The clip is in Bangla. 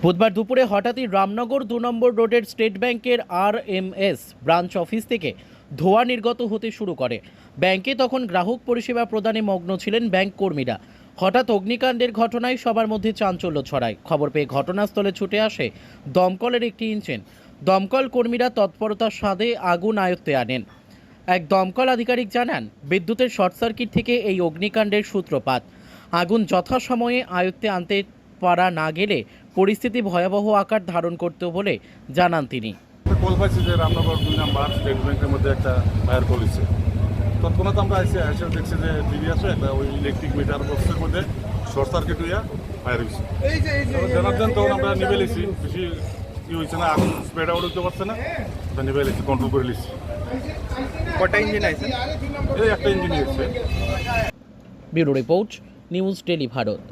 বুধবার দুপুরে হঠাৎই রামনগর 2 নম্বর রোডের স্টেট ব্যাংকের RMS ব্রাঞ্চ অফিস থেকে ধোঁয়া নির্গত হতে শুরু করে। ব্যাংকে তখন গ্রাহক পরিষেবা প্রদানে মগ্ন ছিলেন ব্যাংক কর্মীরা। হঠাৎ অগ্নিকাণ্ডের ঘটনায় সবার মধ্যে চাঞ্চল্য ছড়ায়। খবর পেয়ে ঘটনাস্থলে ছুটে আসে দমকলের একটি ইঞ্জিন। দমকল কর্মীরা তৎপরতার সাথে আগুন আয়ত্তে আনেন। এক দমকল আধিকারিক জানান, বিদ্যুতের শর্ট সার্কিট থেকে এই অগ্নিকাণ্ডের সূত্রপাত। আগুন যথাসময়ে আয়ত্তে আনতে পারা না গেলে পরিস্থিতি ভয়াবহ আকার ধারণ করত বলে জানান তিনি। কল পাইছি যে রামনগর 2 নম্বর স্টেট ব্যাংকের মধ্যে একটা ফায়ার করেছে। তৎক্ষণাৎ আমরা এসে দেখছি যে টিভি আছে একটা ওই ইলেকট্রিক মিটার বক্সের মধ্যে শর্ট সার্কিট হইয়া ফায়ার হয়েছে। জানার তখন আমরা নিভে লেছি, বেশি কি হয়েছে না, আগুন স্প্রেড আউট হতে পারছে না, নিভে লেছি, কন্ট্রোল করে লেছি। কটা ইঞ্জিন আছে? এই একটা ইঞ্জিন এসেছে। Bureau report, news tele Bharat.